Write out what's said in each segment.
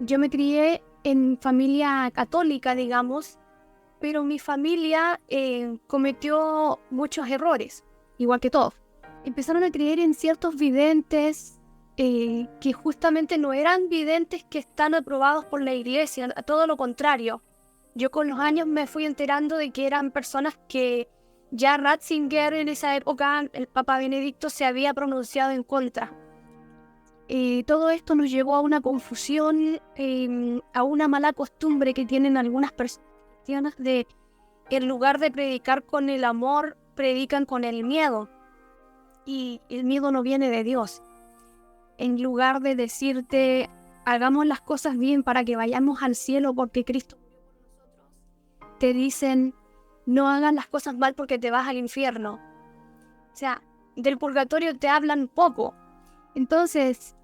Yo me crié en familia católica, digamos, pero mi familia cometió muchos errores, igual que todos. Empezaron a creer en ciertos videntes que justamente no eran videntes que están aprobados por la iglesia, a todo lo contrario. Yo con los años me fui enterando de que eran personas que ya Ratzinger en esa época, el Papa Benedicto, se había pronunciado en contra. Todo esto nos llevó a una confusión, a una mala costumbre que tienen algunas personas cristianas de, en lugar de predicar con el amor, predican con el miedo. Y el miedo no viene de Dios. En lugar de decirte, hagamos las cosas bien para que vayamos al cielo porque Cristo murió por nosotros, te dicen, no hagas las cosas mal porque te vas al infierno. O sea, del purgatorio te hablan poco. Entonces,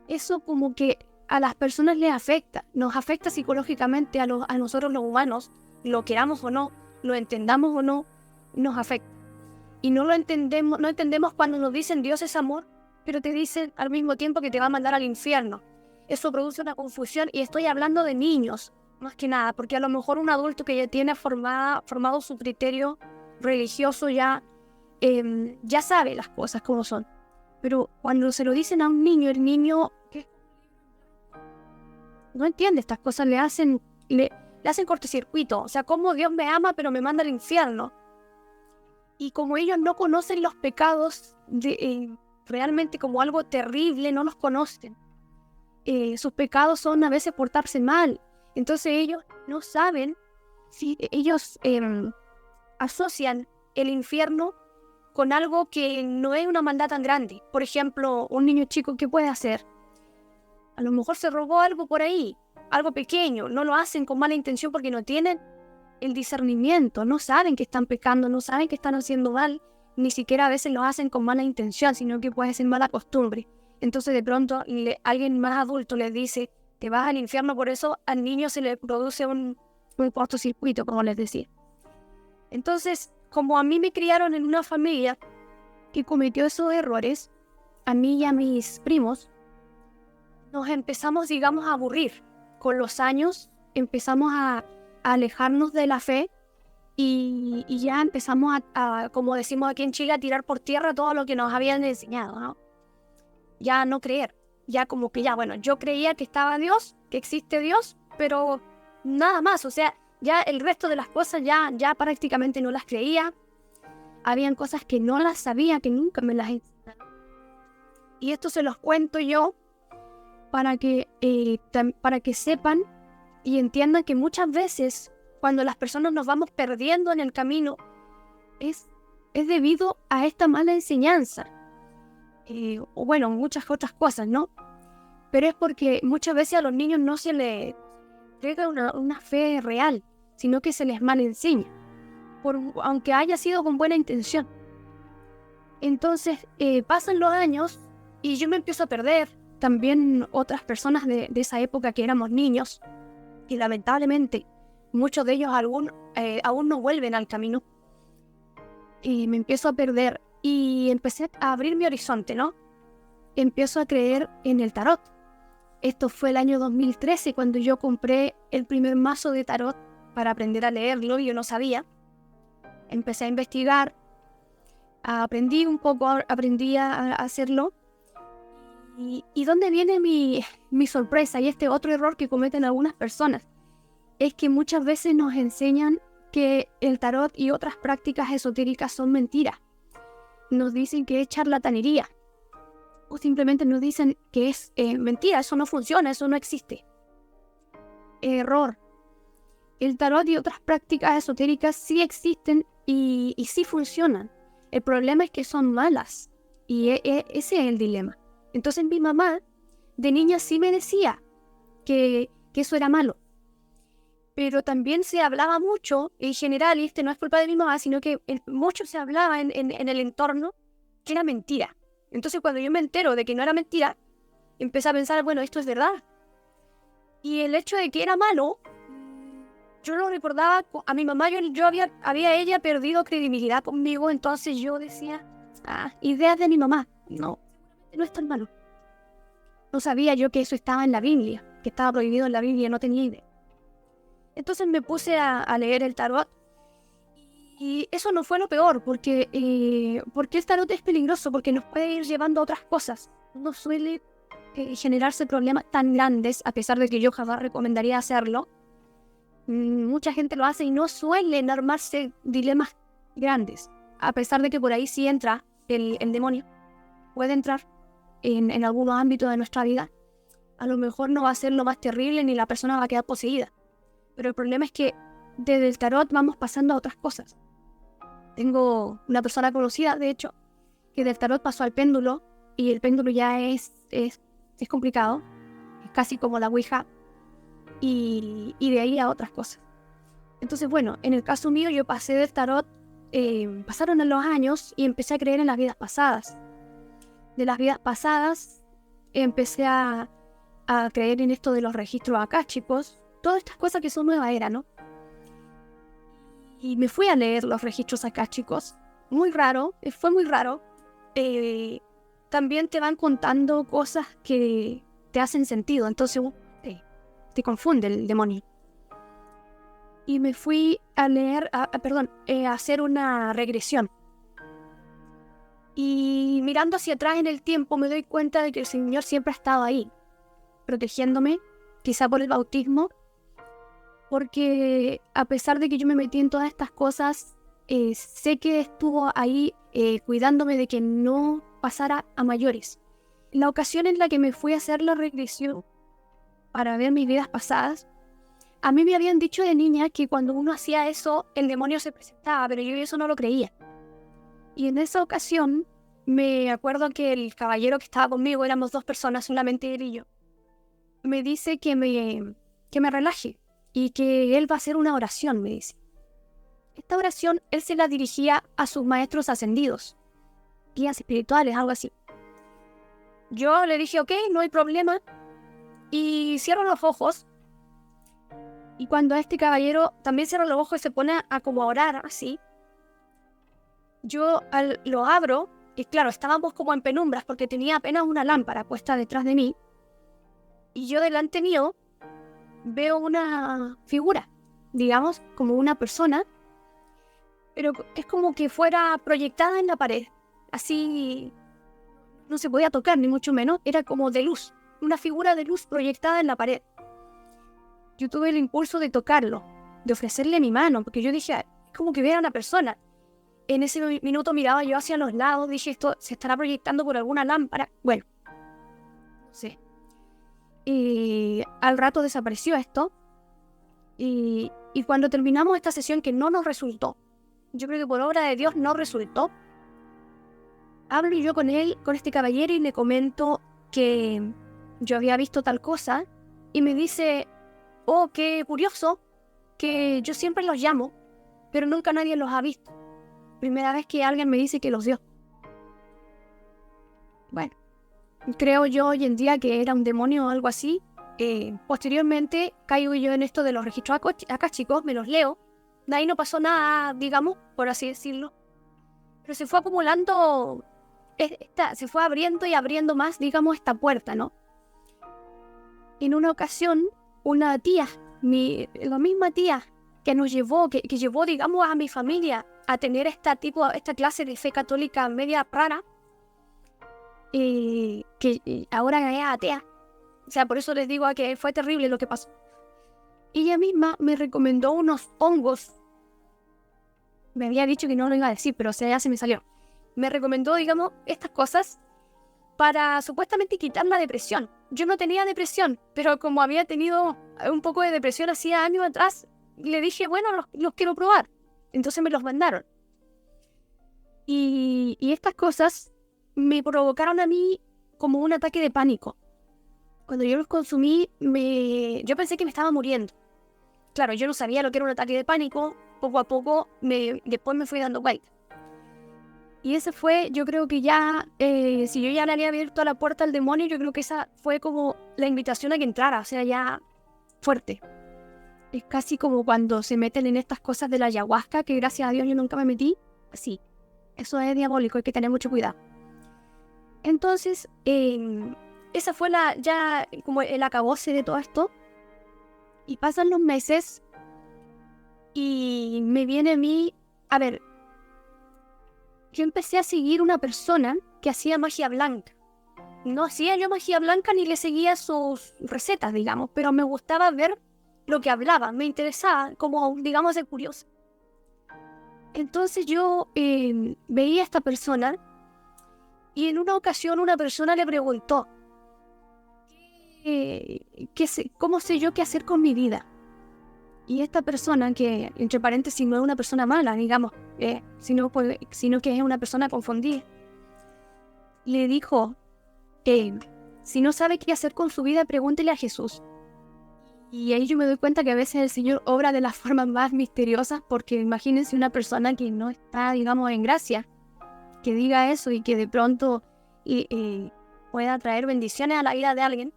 eso como que a las personas les afecta, nos afecta psicológicamente a nosotros los humanos, lo queramos o no, lo entendamos o no, nos afecta. Y no entendemos cuando nos dicen Dios es amor, pero te dicen al mismo tiempo que te va a mandar al infierno. Eso produce una confusión y estoy hablando de niños, más que nada, porque a lo mejor un adulto que ya tiene formado su criterio religioso ya sabe las cosas como son. Pero cuando se lo dicen a un niño, el niño no entiende estas cosas, le hacen cortocircuito. O sea, como Dios me ama pero me manda al infierno. Y como ellos no conocen los pecados realmente como algo terrible, no los conocen. Sus pecados son a veces portarse mal. Entonces ellos no saben si ellos asocian el infierno con algo que no es una maldad tan grande. Por ejemplo, un niño chico, ¿qué puede hacer? A lo mejor se robó algo por ahí, algo pequeño. No lo hacen con mala intención porque no tienen el discernimiento, no saben que están pecando, no saben que están haciendo mal, ni siquiera a veces lo hacen con mala intención, sino que puede ser mala costumbre. Entonces de pronto alguien más adulto les dice, te vas al infierno, por eso al niño se le produce un cortocircuito, como les decía. Entonces, como a mí me criaron en una familia que cometió esos errores, a mí y a mis primos, nos empezamos, digamos, a aburrir. Con los años empezamos a alejarnos de la fe y ya empezamos a, como decimos aquí en Chile, a tirar por tierra todo lo que nos habían enseñado, ¿no? Ya no creer, ya como que ya, bueno, yo creía que estaba Dios, que existe Dios, pero nada más, o sea, ya el resto de las cosas ya prácticamente no las creía. Habían cosas que no las sabía, que nunca me las enseñaron. Y esto se los cuento yo para que sepan y entiendan que muchas veces cuando las personas nos vamos perdiendo en el camino es debido a esta mala enseñanza. O bueno, muchas otras cosas, ¿no? Pero es porque muchas veces a los niños no se les entrega una fe real, sino que se les mal enseña, aunque haya sido con buena intención. Entonces pasan los años y yo me empiezo a perder. También otras personas de esa época que éramos niños, y lamentablemente muchos de ellos aún no vuelven al camino. Y me empiezo a perder y empecé a abrir mi horizonte, ¿no? Empiezo a creer en el tarot. Esto fue el año 2013 cuando yo compré el primer mazo de tarot para aprender a leerlo y yo no sabía. Empecé a investigar, aprendí un poco, aprendí a hacerlo. ¿Y dónde viene mi sorpresa? Y este otro error que cometen algunas personas es que muchas veces nos enseñan que el tarot y otras prácticas esotéricas son mentiras. Nos dicen que es charlatanería. O simplemente nos dicen que es mentira, eso no funciona, eso no existe. Error. El tarot y otras prácticas esotéricas sí existen y sí funcionan. El problema es que son malas. Y ese es el dilema. Entonces mi mamá de niña sí me decía que eso era malo. Pero también se hablaba mucho, en general, y no es culpa de mi mamá, sino que mucho se hablaba en el entorno que era mentira. Entonces cuando yo me entero de que no era mentira, empecé a pensar, bueno, esto es verdad. Y el hecho de que era malo, yo lo recordaba a mi mamá, yo había ella perdido credibilidad conmigo, entonces yo decía, ideas de mi mamá, no es tan malo. No sabía yo que eso estaba en la Biblia, que estaba prohibido en la Biblia, no tenía idea. Entonces me puse a leer el tarot y eso no fue lo peor, porque el tarot es peligroso, porque nos puede ir llevando a otras cosas. No suele generarse problemas tan grandes, a pesar de que yo jamás recomendaría hacerlo. Mucha gente lo hace y no suelen armarse dilemas grandes, a pesar de que por ahí sí entra el demonio, puede entrar en algunos ámbitos de nuestra vida. A lo mejor no va a ser lo más terrible ni la persona va a quedar poseída, pero el problema es que desde el tarot vamos pasando a otras cosas. Tengo una persona conocida, de hecho, que del tarot pasó al péndulo, y el péndulo ya es complicado, es casi como la Ouija, y de ahí a otras cosas. Entonces, bueno, en el caso mío yo pasé del tarot, pasaron los años y empecé a creer en las vidas pasadas. De las vidas pasadas empecé a creer en esto de los registros akáshicos, todas estas cosas que son nueva era, ¿no? Y me fui a leer los registros akáshicos, muy raro, fue muy raro. También te van contando cosas que te hacen sentido, entonces te confunde el demonio. Y me fui a leer, a hacer una regresión. Y mirando hacia atrás en el tiempo me doy cuenta de que el Señor siempre ha estado ahí, protegiéndome, quizá por el bautismo, porque a pesar de que yo me metí en todas estas cosas, sé que estuvo ahí cuidándome de que no pasara a mayores. La ocasión en la que me fui a hacer la regresión para ver mis vidas pasadas, a mí me habían dicho de niña que cuando uno hacía eso, el demonio se presentaba, pero yo eso no lo creía. Y en esa ocasión, me acuerdo que el caballero que estaba conmigo, éramos 2 personas, solamente él y yo, me dice que me relaje y que él va a hacer una oración, me dice. Esta oración él se la dirigía a sus maestros ascendidos, guías espirituales, algo así. Yo le dije, ok, no hay problema, y cierro los ojos. Y cuando este caballero también cierra los ojos y se pone a como a orar así, yo lo abro, y claro, estábamos como en penumbras porque tenía apenas una lámpara puesta detrás de mí, y yo delante mío veo una figura, digamos, como una persona, pero es como que fuera proyectada en la pared, así no se podía tocar ni mucho menos, era como de luz, una figura de luz proyectada en la pared. Yo tuve el impulso de tocarlo, de ofrecerle mi mano, porque yo dije, es como que vea a una persona. En ese minuto miraba yo hacia los lados, dije, esto se estará proyectando por alguna lámpara. Bueno, no sé. Y al rato desapareció esto. Y cuando terminamos esta sesión que no nos resultó, yo creo que por obra de Dios no resultó, hablo yo con él, con este caballero, y le comento que yo había visto tal cosa, y me dice, oh, qué curioso, que yo siempre los llamo, pero nunca nadie los ha visto. Primera vez que alguien me dice que los vio. Bueno, creo yo hoy en día que era un demonio o algo así. Posteriormente caigo yo en esto de los registros akáshicos, me los leo. De ahí no pasó nada, digamos, por así decirlo. Pero se fue acumulando, se fue abriendo y abriendo más, digamos, esta puerta, ¿no? En una ocasión, una tía, la misma tía que nos llevó, que llevó, digamos, a mi familia a tener esta clase de fe católica media rara, que ahora es atea. O sea, por eso les digo que fue terrible lo que pasó. Ella misma me recomendó unos hongos. Me había dicho que no lo iba a decir, pero o sea, ya se me salió. Me recomendó, digamos, estas cosas para supuestamente quitar la depresión. Yo no tenía depresión, pero como había tenido un poco de depresión hacía años atrás, le dije, bueno, los quiero probar. Entonces me los mandaron. Y estas cosas me provocaron a mí como un ataque de pánico. Cuando yo los consumí, yo pensé que me estaba muriendo. Claro, yo no sabía lo que era un ataque de pánico. Poco a poco, después me fui dando cuenta. Y ese fue, yo creo que ya, si yo ya le había abierto la puerta al demonio, yo creo que esa fue como la invitación a que entrara, o sea, ya fuerte. Es casi como cuando se meten en estas cosas de la ayahuasca, que gracias a Dios yo nunca me metí. Sí, eso es diabólico, hay que tener mucho cuidado. Entonces, esa fue ya como el acabose de todo esto. Y pasan los meses y me viene a mí, a ver, yo empecé a seguir una persona que hacía magia blanca. No hacía yo magia blanca ni le seguía sus recetas, digamos, pero me gustaba ver lo que hablaba, me interesaba, como, digamos, de curioso. Entonces yo veía a esta persona y en una ocasión una persona le preguntó, ¿cómo sé yo qué hacer con mi vida? Y esta persona, que entre paréntesis no es una persona mala, digamos, sino que es una persona confundida, le dijo, si no sabe qué hacer con su vida, pregúntele a Jesús. Y ahí yo me doy cuenta que a veces el Señor obra de las formas más misteriosas, porque imagínense una persona que no está, digamos, en gracia, que diga eso y que de pronto pueda traer bendiciones a la vida de alguien,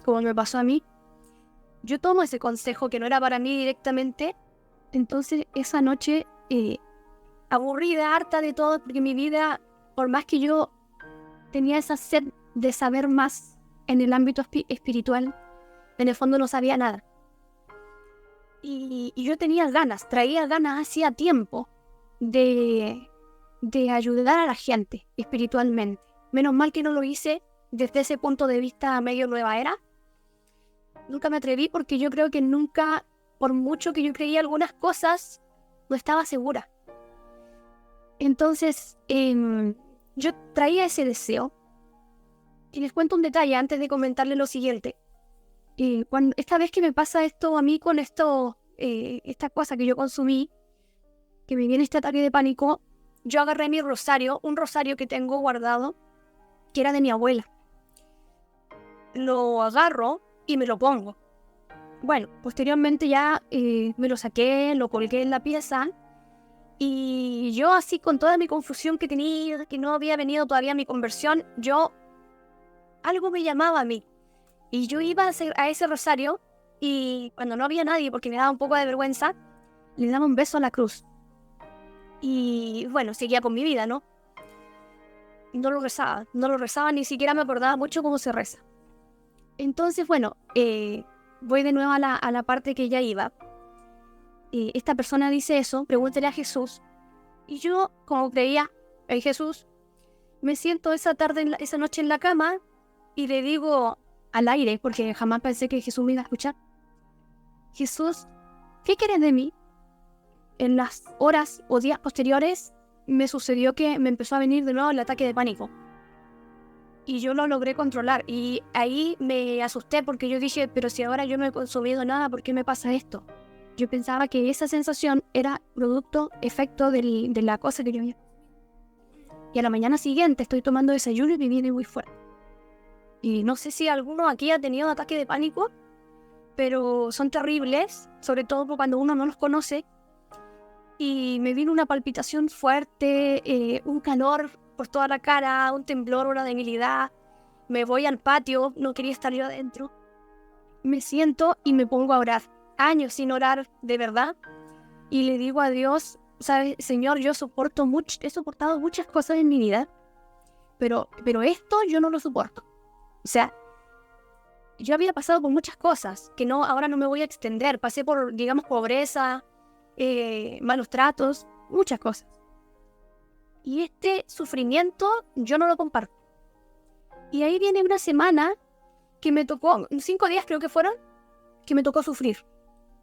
como me pasó a mí. Yo tomo ese consejo que no era para mí directamente. Entonces esa noche, aburrida, harta de todo, porque mi vida, por más que yo tenía esa sed de saber más en el ámbito espiritual, en el fondo no sabía nada. Y yo traía ganas hacía tiempo de ayudar a la gente espiritualmente. Menos mal que no lo hice desde ese punto de vista medio nueva era. Nunca me atreví porque yo creo que nunca, por mucho que yo creía algunas cosas, no estaba segura. Entonces, yo traía ese deseo. Y les cuento un detalle antes de comentarles lo siguiente. Esta vez que me pasa esto a mí con esta cosa que yo consumí, que me viene este ataque de pánico, yo agarré mi rosario, un rosario que tengo guardado, que era de mi abuela. Lo agarro y me lo pongo. Bueno, posteriormente ya me lo saqué, lo colgué en la pieza, y yo así con toda mi confusión que tenía, que no había venido todavía mi conversión, algo me llamaba a mí. Y yo iba a ese rosario y cuando no había nadie, porque me daba un poco de vergüenza, le daba un beso a la cruz. Y bueno, seguía con mi vida, ¿no? No lo rezaba, ni siquiera me acordaba mucho cómo se reza. Entonces, bueno, voy de nuevo a la parte que ya iba. Esta persona dice eso, pregúntele a Jesús. Y yo, como creía en Jesús, me siento esa noche en la cama y le digo al aire, porque jamás pensé que Jesús me iba a escuchar: Jesús, ¿qué quieres de mí? En las horas o días posteriores me sucedió que me empezó a venir de nuevo el ataque de pánico. Y yo lo logré controlar. Y ahí me asusté porque yo dije, pero si ahora yo no he consumido nada, ¿por qué me pasa esto? Yo pensaba que esa sensación era efecto de la cosa que yo había. Y a la mañana siguiente estoy tomando desayuno y me viene muy fuerte. Y no sé si alguno aquí ha tenido ataque de pánico, pero son terribles, sobre todo cuando uno no los conoce. Y me vino una palpitación fuerte, un calor por toda la cara, un temblor, una debilidad. Me voy al patio, no quería estar yo adentro. Me siento y me pongo a orar. Años sin orar, de verdad. Y le digo a Dios, ¿sabes, Señor? Yo he soportado muchas cosas en mi vida, pero esto yo no lo soporto. O sea, yo había pasado por muchas cosas que ahora no me voy a extender. Pasé por, digamos, pobreza, malos tratos, muchas cosas. Y este sufrimiento yo no lo comparto. Y ahí viene una semana que me tocó, 5 días creo que fueron, que me tocó sufrir.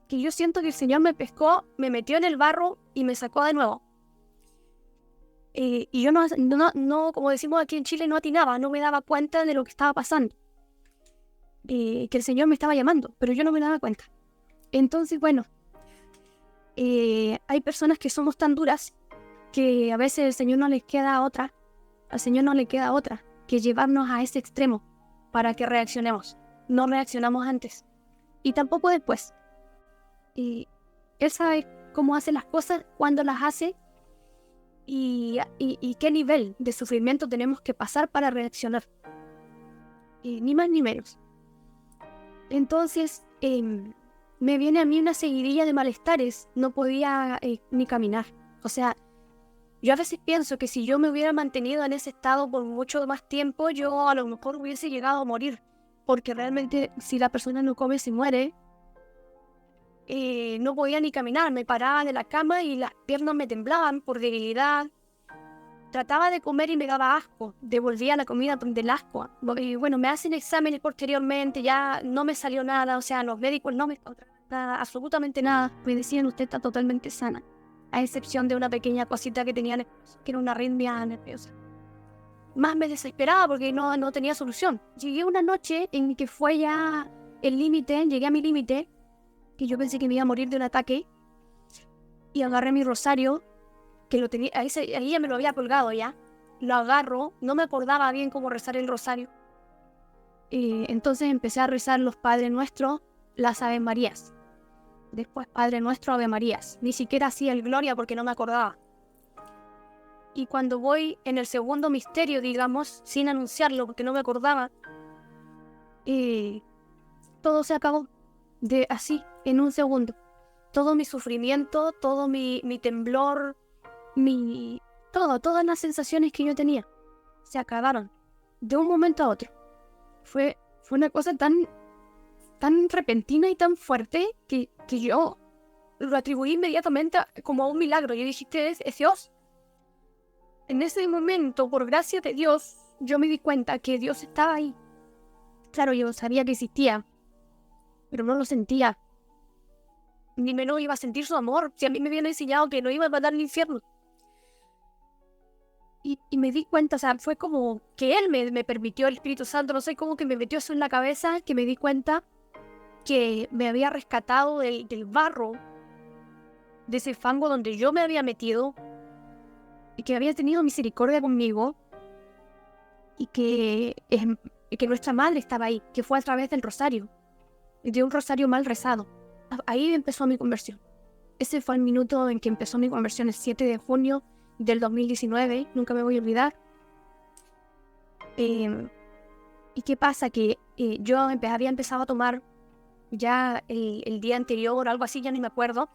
Que yo siento que el Señor me pescó, me metió en el barro y me sacó de nuevo. Y yo no, como decimos aquí en Chile, no atinaba, no me daba cuenta de lo que estaba pasando. Que el Señor me estaba llamando, pero yo no me daba cuenta. Entonces, bueno, hay personas que somos tan duras que a veces al Señor no le queda otra que llevarnos a ese extremo para que reaccionemos. No reaccionamos antes y tampoco después. Él sabe cómo hace las cosas, cuándo las hace y qué nivel de sufrimiento tenemos que pasar para reaccionar. Ni más ni menos. Entonces, me viene a mí una seguidilla de malestares. No podía ni caminar. O sea, Yo a veces pienso que si yo me hubiera mantenido en ese estado por mucho más tiempo, yo a lo mejor hubiese llegado a morir. Porque realmente si la persona no come, se muere. No podía ni caminar, me paraba de la cama y las piernas me temblaban por debilidad. Trataba de comer y me daba asco, devolvía la comida del asco. Y bueno, me hacen exámenes posteriormente, ya no me salió nada, o sea, los médicos no me encontraron nada, absolutamente nada. Me decían, usted está totalmente sana, a excepción de una pequeña cosita que tenía, que era una arritmia nerviosa. Más me desesperaba porque no tenía solución. Llegué una noche en que fue ya el límite, llegué a mi límite, que yo pensé que me iba a morir de un ataque, y agarré mi rosario, que lo tenía, ahí ya me lo había colgado ya, lo agarro, no me acordaba bien cómo rezar el rosario, entonces empecé a rezar los Padre Nuestro, las Ave Marías, después Padre Nuestro, Ave Marías, ni siquiera hacía el Gloria porque no me acordaba, y cuando voy en el segundo misterio, digamos, sin anunciarlo porque no me acordaba, todo se acabó, así, en un segundo, todo mi sufrimiento, todo mi temblor, todas las sensaciones que yo tenía se acabaron de un momento a otro. Fue una cosa tan repentina y tan fuerte que yo lo atribuí inmediatamente como a un milagro. Yo dije, es Dios. En ese momento, por gracia de Dios, yo me di cuenta que Dios estaba ahí. Claro, yo sabía que existía, pero no lo sentía. Ni menos iba a sentir su amor, si a mí me habían enseñado que no iba a mandar al infierno. Y me di cuenta, o sea, fue como que Él me permitió, el Espíritu Santo, no sé, cómo que me metió eso en la cabeza, que me di cuenta que me había rescatado del barro, de ese fango donde yo me había metido, y que había tenido misericordia conmigo, y que nuestra madre estaba ahí, que fue a través del rosario, de un rosario mal rezado. Ahí empezó mi conversión. Ese fue el minuto en que empezó mi conversión, el 7 de junio del 2019, nunca me voy a olvidar. ¿Y qué pasa? Que yo había empezado a tomar ya el día anterior, algo así, ya ni me acuerdo,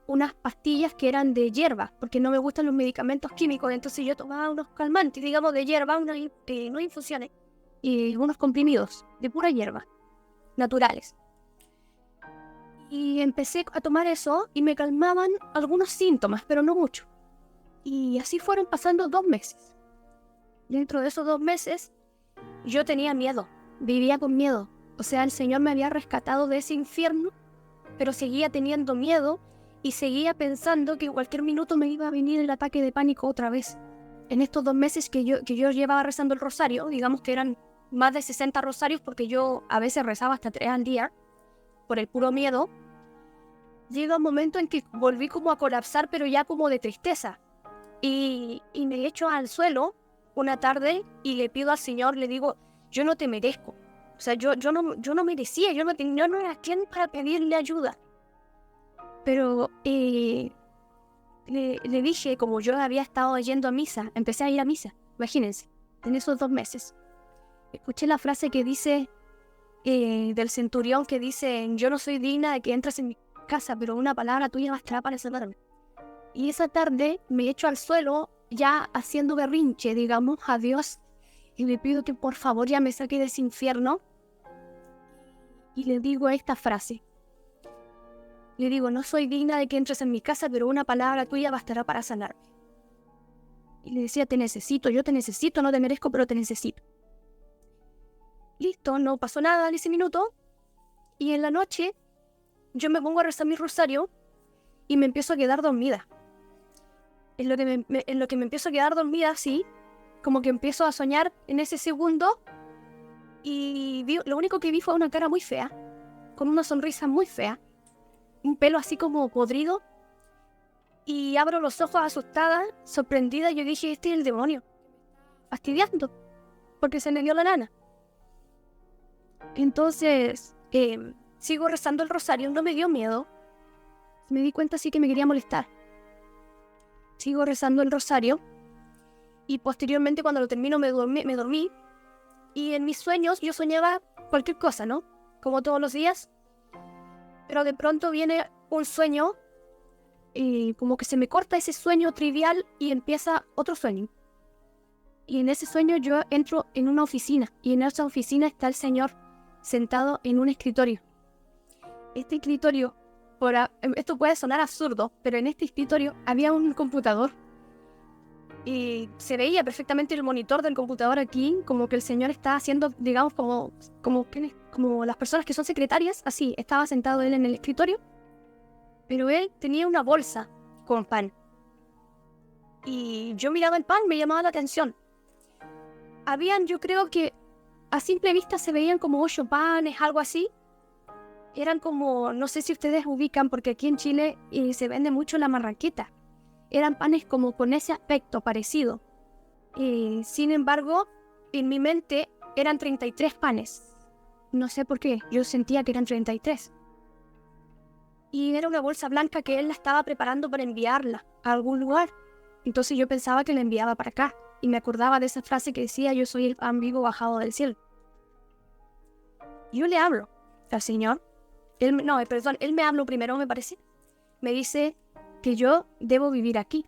unas pastillas que eran de hierba, porque no me gustan los medicamentos químicos, entonces yo tomaba unos calmantes, digamos, de hierba, no infusiones, y unos comprimidos de pura hierba, naturales. Y empecé a tomar eso y me calmaban algunos síntomas, pero no mucho. Y así fueron pasando 2 meses. Dentro de esos 2 meses, yo tenía miedo, vivía con miedo. O sea, el Señor me había rescatado de ese infierno, pero seguía teniendo miedo y seguía pensando que en cualquier minuto me iba a venir el ataque de pánico otra vez. En estos 2 meses que yo llevaba rezando el rosario, digamos que eran más de 60 rosarios, porque yo a veces rezaba hasta 3 al día, por el puro miedo, llega un momento en que volví como a colapsar, pero ya como de tristeza. Y me echo al suelo una tarde y le pido al Señor, le digo, yo no te merezco. O sea, yo no merecía, yo no era quien para pedirle ayuda. Pero le dije, como yo había estado yendo a misa, empecé a ir a misa, imagínense, en esos 2 meses. Escuché la frase que dice, del centurión, que dice, yo no soy digna de que entres en mi casa, pero una palabra tuya bastará para salvarme. Y esa tarde me echo al suelo, ya haciendo berrinche, digamos, a Dios, y le pido que por favor ya me saque de ese infierno. Y le digo esta frase. Le digo, no soy digna de que entres en mi casa, pero una palabra tuya bastará para sanarme. Y le decía, te necesito, yo te necesito, no te merezco, pero te necesito. Listo, no pasó nada en ese minuto. Y en la noche, yo me pongo a rezar mi rosario y me empiezo a quedar dormida. En lo que me empiezo a quedar dormida, sí, como que empiezo a soñar en ese segundo. Y lo único que vi fue una cara muy fea, con una sonrisa muy fea, un pelo así como podrido. Y abro los ojos asustada, sorprendida. Yo dije, este es el demonio, fastidiando, porque se me dio la lana. Entonces, sigo rezando el rosario, no me dio miedo. Me di cuenta sí que me quería molestar. Sigo rezando el rosario y posteriormente cuando lo termino me dormí. Y en mis sueños yo soñaba cualquier cosa, ¿no? Como todos los días. Pero de pronto viene un sueño como que se me corta ese sueño trivial y empieza otro sueño. Y en ese sueño yo entro en una oficina, y en esa oficina está el Señor sentado en un escritorio. Este escritorio, esto puede sonar absurdo, pero en este escritorio había un computador. Y se veía perfectamente el monitor del computador aquí, como que el Señor está haciendo, digamos, como las personas que son secretarias, así, estaba sentado él en el escritorio, pero él tenía una bolsa con pan. Y yo miraba el pan, me llamaba la atención. Yo creo que a simple vista se veían como 8 panes, algo así. Eran como, no sé si ustedes ubican, porque aquí en Chile se vende mucho la marraqueta. Eran panes como con ese aspecto parecido. Sin embargo, en mi mente eran 33 panes. No sé por qué, yo sentía que eran 33. Y era una bolsa blanca que él la estaba preparando para enviarla a algún lugar. Entonces yo pensaba que la enviaba para acá. Y me acordaba de esa frase que decía, yo soy el pan vivo bajado del cielo. Yo le hablo al Señor. Él me habló primero, me parece. Me dice que yo debo vivir aquí.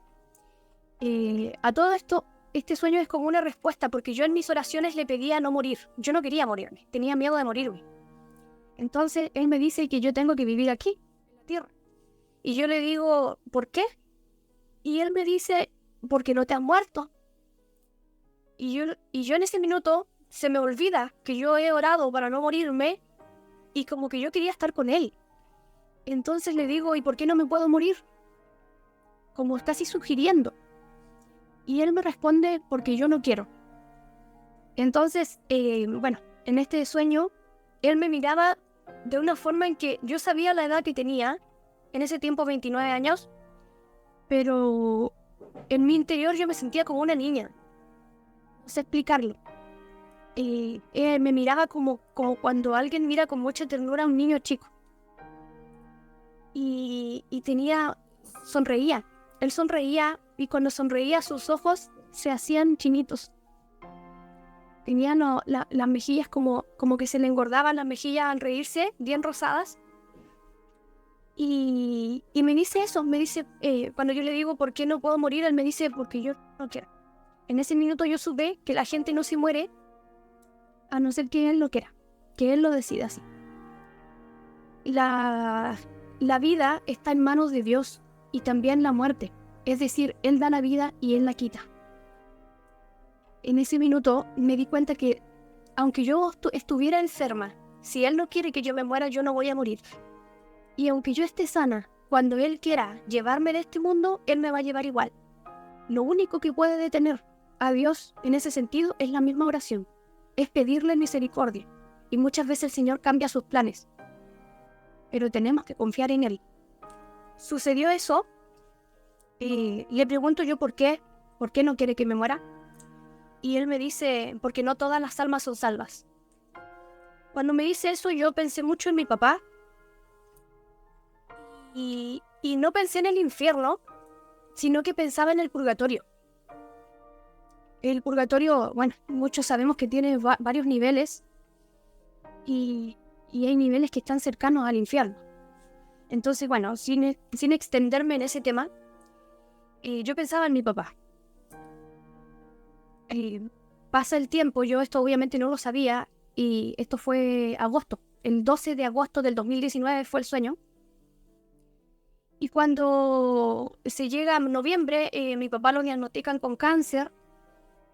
A todo esto, este sueño es como una respuesta, porque yo en mis oraciones le pedía no morir. Yo no quería morirme, tenía miedo de morirme. Entonces él me dice que yo tengo que vivir aquí, en la tierra. Y yo le digo, ¿por qué? Y él me dice, porque no te has muerto. Y yo en ese minuto se me olvida que yo he orado para no morirme y como que yo quería estar con él. Entonces le digo, ¿y por qué no me puedo morir? Como está así sugiriendo. Y él me responde, porque yo no quiero. Entonces, en este sueño, él me miraba de una forma en que yo sabía la edad que tenía, en ese tiempo 29 años, pero en mi interior yo me sentía como una niña. No sé explicarlo. Me miraba como cuando alguien mira con mucha ternura a un niño chico. Y sonreía. Él sonreía y cuando sonreía sus ojos se hacían chinitos. Tenía las mejillas como que se le engordaban las mejillas al reírse, bien rosadas. Y me dice eso, cuando yo le digo por qué no puedo morir, él me dice porque yo no quiero. En ese minuto yo supe que la gente no se muere a no ser que él lo quiera, que él lo decida así. La vida está en manos de Dios y también la muerte. Es decir, Él da la vida y Él la quita. En ese minuto me di cuenta que aunque yo estuviera enferma, si Él no quiere que yo me muera, yo no voy a morir. Y aunque yo esté sana, cuando Él quiera llevarme de este mundo, Él me va a llevar igual. Lo único que puede detener a Dios en ese sentido es la misma oración. Es pedirle misericordia. Y muchas veces el Señor cambia sus planes. Pero tenemos que confiar en Él. Sucedió eso. Le pregunto yo por qué no quiere que me muera. Y él me dice, porque no todas las almas son salvas. Cuando me dice eso, yo pensé mucho en mi papá. Y no pensé en el infierno, sino que pensaba en el purgatorio. El purgatorio, bueno, muchos sabemos que tiene varios niveles. Y hay niveles que están cercanos al infierno. Entonces, bueno, sin extenderme en ese tema, yo pensaba en mi papá. Pasa el tiempo, yo esto obviamente no lo sabía, y esto fue agosto. El 12 de agosto del 2019 fue el sueño. Y cuando se llega a noviembre, mi papá lo diagnostican con cáncer.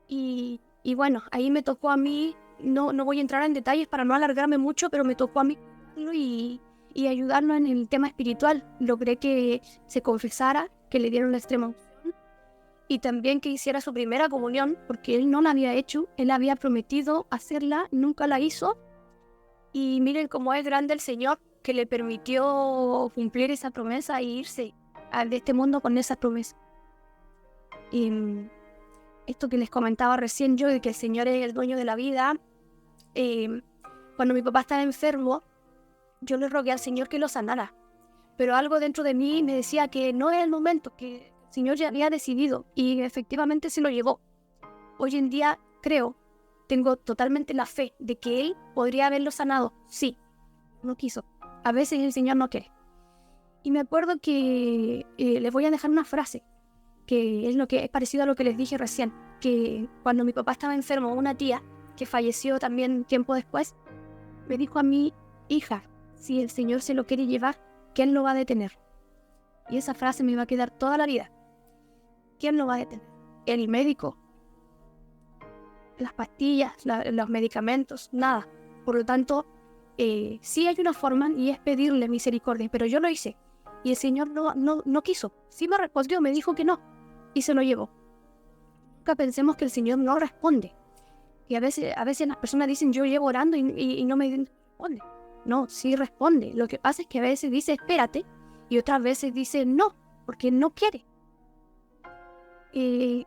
Y bueno, ahí me tocó a mí, no voy a entrar en detalles para no alargarme mucho, pero me tocó a mí y ayudarlo en el tema espiritual. Logré que se confesara, que le dieron la extrema unción y también que hiciera su primera comunión, porque él no la había hecho, él había prometido hacerla, nunca la hizo. Y miren cómo es grande el Señor, que le permitió cumplir esa promesa e irse de este mundo con esa promesa. Y esto que les comentaba recién yo, de que el Señor es el dueño de la vida, cuando mi papá estaba enfermo, yo le rogué al Señor que lo sanara. Pero algo dentro de mí me decía que no era el momento, que el Señor ya había decidido, y efectivamente se lo llevó. Hoy en día tengo totalmente la fe de que Él podría haberlo sanado. Sí, no quiso. A veces el Señor no quiere. Y me acuerdo que les voy a dejar una frase, que es lo que es parecido a lo que les dije recién, que cuando mi papá estaba enfermo, una tía que falleció también tiempo después, me dijo a mi hija, si el Señor se lo quiere llevar, ¿quién lo va a detener? Y esa frase me va a quedar toda la vida. ¿Quién lo va a detener? El médico, las pastillas, los medicamentos, nada. Por lo tanto, sí hay una forma y es pedirle misericordia, pero yo lo hice. Y el Señor no quiso. Sí me respondió, me dijo que no. Y se lo llevó. Nunca pensemos que el Señor no responde. Y a veces las personas dicen, yo llevo orando y no me responde. No, sí responde. Lo que pasa es que a veces dice, espérate. Y otras veces dice, no, porque no quiere.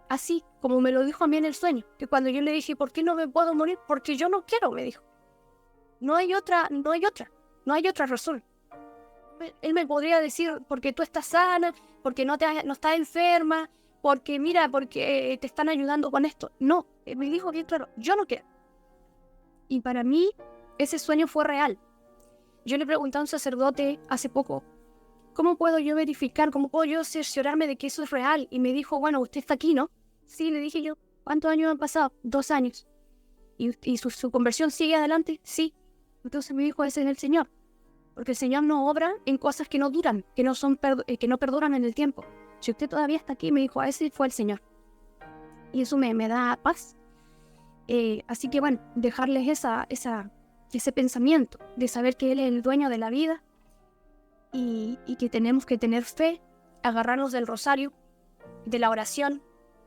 Así como me lo dijo a mí en el sueño. Que cuando yo le dije, ¿por qué no me puedo morir? Porque yo no quiero, me dijo. No hay otra razón. Él me podría decir, porque tú estás sana, porque no estás enferma, porque te están ayudando con esto. No, él me dijo bien claro, yo no quiero. Y para mí, ese sueño fue real. Yo le pregunté a un sacerdote hace poco, ¿cómo puedo yo verificar, cómo puedo yo cerciorarme de que eso es real? Y me dijo, bueno, usted está aquí, ¿no? Sí, le dije yo, ¿cuántos años han pasado? 2 años. ¿Y su conversión sigue adelante? Sí. Entonces me dijo, ese es el Señor. Porque el Señor no obra en cosas que no duran, que no perduran en el tiempo. Si usted todavía está aquí, me dijo, ese fue el Señor. Y eso me da paz. Así que bueno, dejarles ese pensamiento de saber que Él es el dueño de la vida y que tenemos que tener fe, agarrarnos del rosario, de la oración,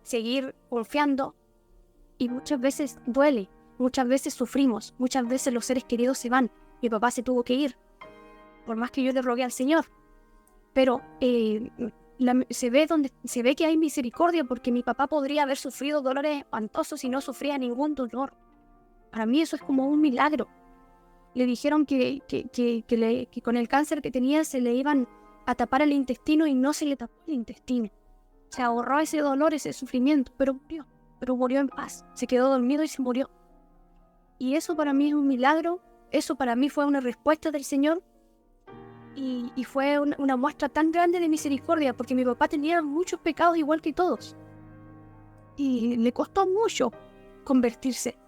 seguir confiando. Y muchas veces duele, muchas veces sufrimos, muchas veces los seres queridos se van. Mi papá se tuvo que ir, por más que yo le rogué al Señor. Pero se ve que hay misericordia, porque mi papá podría haber sufrido dolores espantosos y no sufría ningún dolor. Para mí eso es como un milagro. Le dijeron que con el cáncer que tenía se le iban a tapar el intestino y no se le tapó el intestino. Se ahorró ese dolor, ese sufrimiento, pero murió en paz. Se quedó dormido y se murió. Y eso para mí es un milagro. Eso para mí fue una respuesta del Señor. Y fue una muestra tan grande de misericordia, porque mi papá tenía muchos pecados igual que todos. Y le costó mucho convertirse.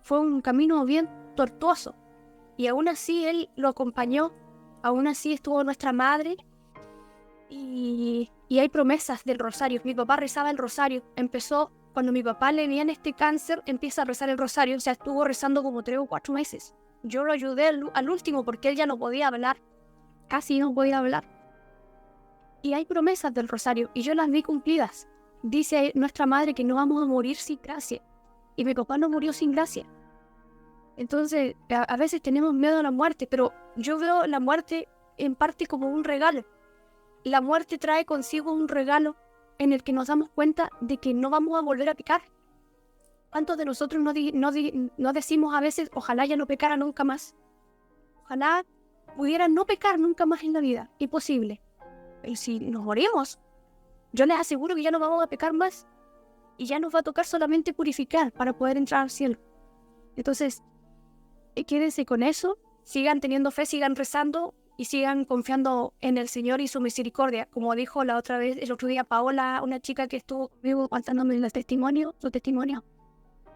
Fue un camino bien tortuoso. Y aún así Él lo acompañó. Aún así estuvo nuestra madre. Y hay promesas del rosario. Mi papá rezaba el rosario. Empezó, cuando mi papá le viene este cáncer, empieza a rezar el rosario. O sea, estuvo rezando como 3 o 4 meses. Yo lo ayudé al último porque él ya no podía hablar. Casi no podía hablar. Y hay promesas del rosario y yo las vi cumplidas. Dice nuestra madre que no vamos a morir sin gracia. Y mi papá no murió sin gracia. Entonces, a veces tenemos miedo a la muerte, pero yo veo la muerte en parte como un regalo. La muerte trae consigo un regalo en el que nos damos cuenta de que no vamos a volver a pecar. ¿Cuántos de nosotros no decimos a veces, ojalá ya no pecara nunca más? Ojalá pudiera no pecar nunca más en la vida. Imposible. Pero si nos morimos, yo les aseguro que ya no vamos a pecar más. Y ya nos va a tocar solamente purificar para poder entrar al cielo. Entonces, quédense con eso. Sigan teniendo fe, sigan rezando y sigan confiando en el Señor y su misericordia. Como dijo el otro día Paola, una chica que estuvo vivo contándome su testimonio,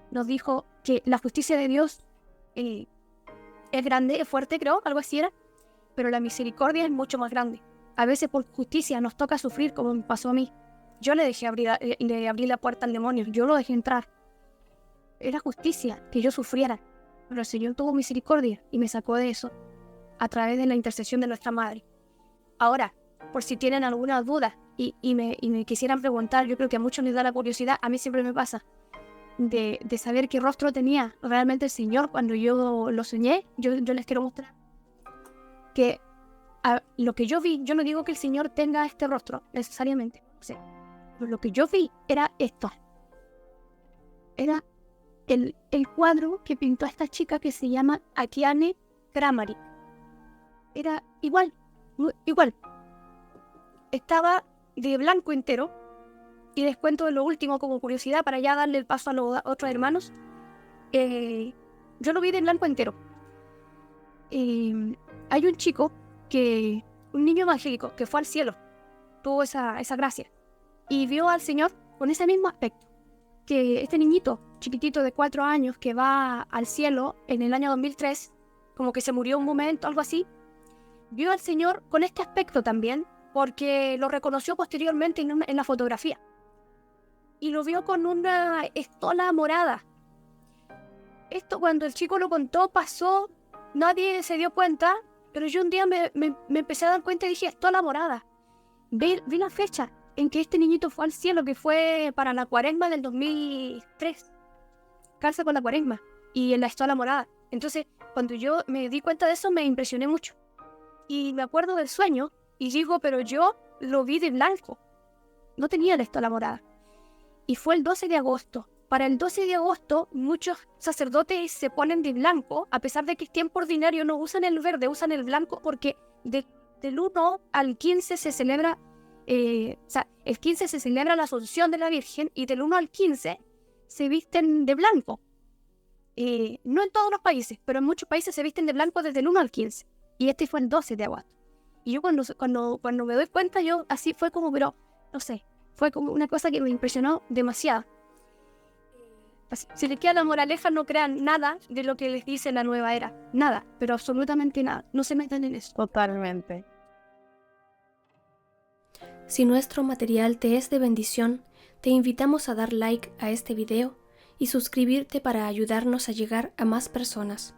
nos dijo que la justicia de Dios es grande, es fuerte, creo, algo así era, pero la misericordia es mucho más grande. A veces por justicia nos toca sufrir, como me pasó a mí. Yo le abrí la puerta al demonio, yo lo dejé entrar. Era justicia que yo sufriera, pero el Señor tuvo misericordia y me sacó de eso a través de la intercesión de nuestra Madre. Ahora, por si tienen alguna duda y me quisieran preguntar, yo creo que a muchos les da la curiosidad, a mí siempre me pasa, de saber qué rostro tenía realmente el Señor cuando yo lo soñé. Yo les quiero mostrar que lo que yo vi, yo no digo que el Señor tenga este rostro necesariamente, no sé, pero lo que yo vi era esto. Era el cuadro que pintó esta chica que se llama Akiane Kramaric. Era igual. Estaba de blanco entero. Y les cuento lo último como curiosidad para ya darle el paso a los otros hermanos. Yo lo vi de blanco entero. Hay un chico que un niño evangélico que fue al cielo, tuvo esa gracia, y vio al Señor con ese mismo aspecto, que este niñito chiquitito de 4 años que va al cielo en el año 2003, como que se murió un momento, algo así, vio al Señor con este aspecto también, porque lo reconoció posteriormente en la fotografía. Y lo vio con una estola morada. Esto cuando el chico lo contó pasó, nadie se dio cuenta, pero yo un día me empecé a dar cuenta y dije, estola morada. Vi la fecha en que este niñito fue al cielo, que fue para la cuaresma del 2003. Calza con la cuaresma y en la estola morada. Entonces, cuando yo me di cuenta de eso, me impresioné mucho. Y me acuerdo del sueño y digo, pero yo lo vi de blanco. No tenía la estola morada. Y fue el 12 de agosto. Para el 12 de agosto, muchos sacerdotes se ponen de blanco, a pesar de que es tiempo ordinario, no usan el verde, usan el blanco porque del 1 al 15 se celebra, el 15 se celebra la Asunción de la Virgen y del 1 al 15 se visten de blanco. No en todos los países, pero en muchos países se visten de blanco desde el 1 al 15. Y este fue el 12 de agosto. Y yo cuando me doy cuenta, yo así fue como, pero no sé, fue como una cosa que me impresionó demasiado. Así, si les queda la moraleja, no crean nada de lo que les dice la nueva era. Nada, pero absolutamente nada. No se metan en eso. Totalmente. Si nuestro material te es de bendición, te invitamos a dar like a este video y suscribirte para ayudarnos a llegar a más personas.